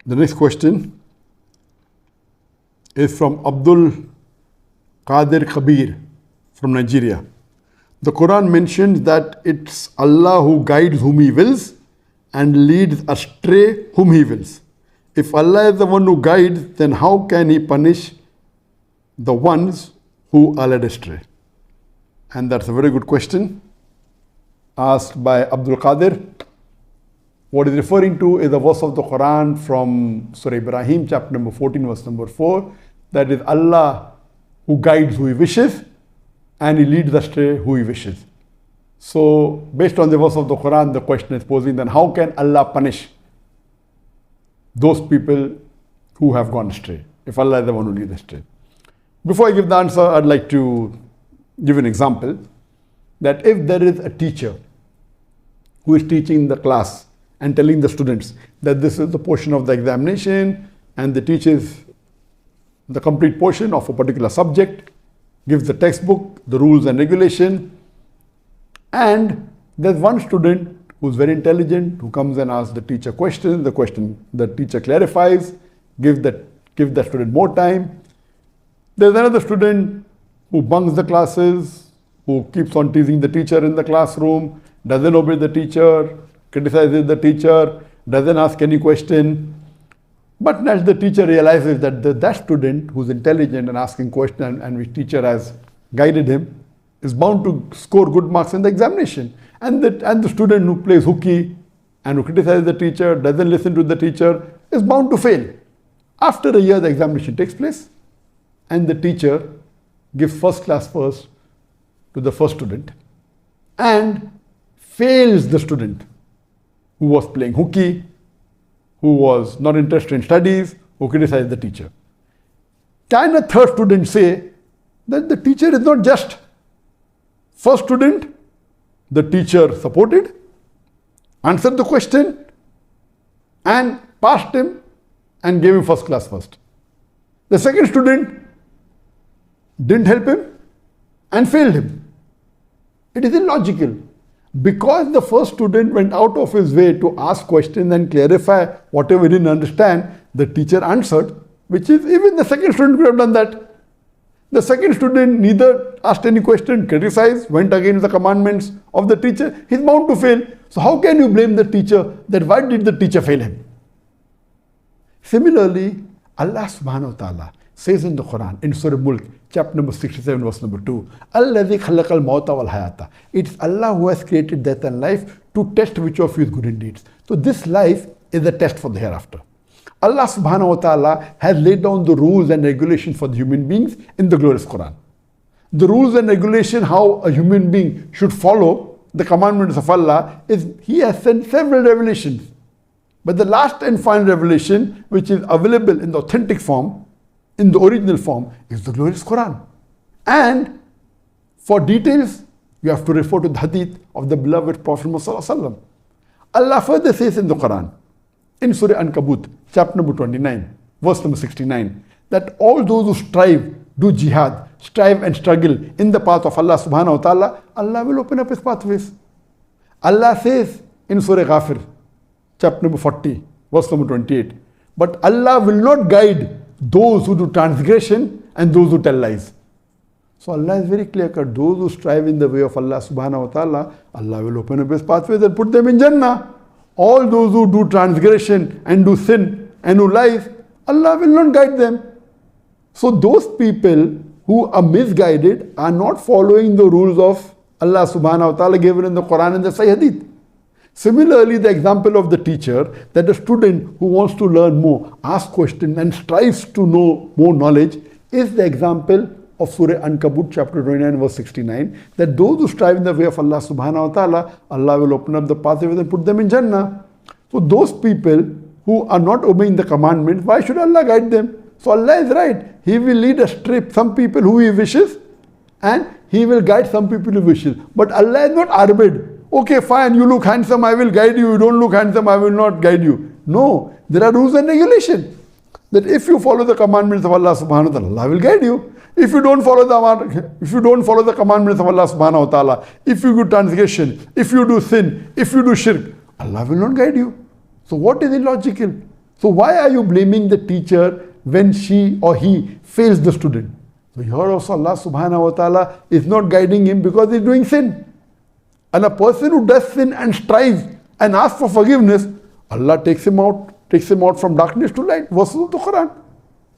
The next question is from Abdul Qadir Kabir from Nigeria. The Quran mentions that it's Allah who guides whom He wills and leads astray whom He wills. If Allah is the one who guides, then how can He punish the ones who are led astray? And that's a very good question asked by Abdul Qadir. What is referring to is a verse of the Quran from Surah Ibrahim, chapter number 14, verse number 4. That is Allah who guides who He wishes and He leads astray who He wishes. So, based on the verse of the Quran, the question is posing, then how can Allah punish those people who have gone astray, if Allah is the one who leads astray? Before I give the answer, I'd like to give an example that if there is a teacher who is teaching the class and telling the students that this is the portion of the examination and the teaches the complete portion of a particular subject, gives the textbook, the rules and regulation, and there's one student who's very intelligent who comes and asks the teacher questions, the teacher clarifies, give that student more time. There's another student who bunks the classes, who keeps on teasing the teacher in the classroom, doesn't obey the teacher, criticizes the teacher, doesn't ask any question. But as the teacher realizes that that student who's intelligent and asking questions and which teacher has guided him is bound to score good marks in the examination. And the student who plays hooky and who criticizes the teacher, doesn't listen to the teacher, is bound to fail. After a year, the examination takes place and the teacher gives first class first to the first student and fails the student who was playing hooky, who was not interested in studies, who criticized the teacher. Can a third student say that the teacher is not just? First student, the teacher supported, answered the question and passed him and gave him first class first. The second student didn't help him and failed him. It is illogical. Because the first student went out of his way to ask questions and clarify whatever he didn't understand, the teacher answered, which is even the second student could have done that. The second student neither asked any question, criticized, went against the commandments of the teacher. He's bound to fail. So how can you blame the teacher that why did the teacher fail him? Similarly, Allah subhanahu wa ta'ala says in the Quran, in Surah Mulk, chapter number 67, verse number 2, Alladhi khalaqal mawta wal hayata. It's Allah who has created death and life to test which of you is good in deeds. So this life is a test for the hereafter. Allah subhanahu wa ta'ala has laid down the rules and regulations for the human beings in the glorious Quran. The rules and regulation how a human being should follow the commandments of Allah is He has sent several revelations. But the last and final revelation, which is available in the authentic form, in the original form, is the glorious Quran. And for details, you have to refer to the hadith of the beloved Prophet Muhammad. Allah further says in the Quran, in Surah Ankabut, chapter number 29, verse number 69, that all those who strive, do jihad, strive and struggle in the path of Allah subhanahu wa ta'ala, Allah will open up His pathways. Allah says in Surah Ghafir, chapter number 40, verse number 28, but Allah will not guide those who do transgression and those who tell lies. So Allah is very clear cut. Those who strive in the way of Allah subhanahu wa ta'ala, Allah will open up His pathways and put them in Jannah. All those who do transgression and do sin and who lies, Allah will not guide them. So those people who are misguided are not following the rules of Allah subhanahu wa ta'ala given in the Quran and the Sahih Hadith. Similarly, the example of the teacher, that a student who wants to learn more, asks questions and strives to know more knowledge, is the example of Surah Ankabut chapter 29 verse 69, that those who strive in the way of Allah subhanahu wa ta'ala, Allah will open up the pathway and put them in Jannah. So those people who are not obeying the commandments, why should Allah guide them? So Allah is right. He will lead astray some people who He wishes and He will guide some people who wishes. But Allah is not arbed. Okay, fine, you look handsome, I will guide you. You don't look handsome, I will not guide you. No, there are rules and regulations. That if you follow the commandments of Allah subhanahu wa ta'ala, Allah will guide you. If you don't follow the commandments of Allah subhanahu wa ta'ala, if you do transgression, if you do sin, if you do shirk, Allah will not guide you. So what is illogical? So why are you blaming the teacher when she or he fails the student? So here also Allah subhanahu wa ta'ala is not guiding him because he's doing sin. And a person who does sin and strives and asks for forgiveness, Allah takes him out from darkness to light. Verses of the Quran.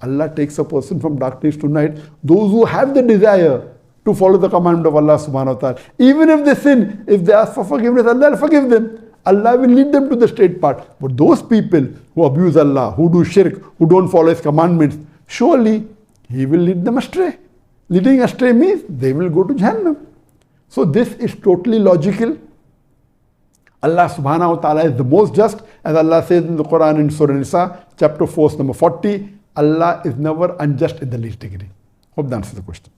Allah takes a person from darkness to night. Those who have the desire to follow the command of Allah subhanahu wa ta'ala. Even if they sin, if they ask for forgiveness, Allah will forgive them. Allah will lead them to the straight path. But those people who abuse Allah, who do shirk, who don't follow His commandments, surely He will lead them astray. Leading astray means they will go to Jahannam. So this is totally logical. Allah subhanahu wa ta'ala is the most just. As Allah says in the Quran in Surah Nisa, chapter 4, number 40, Allah is never unjust in the least degree. Hope that answers the question.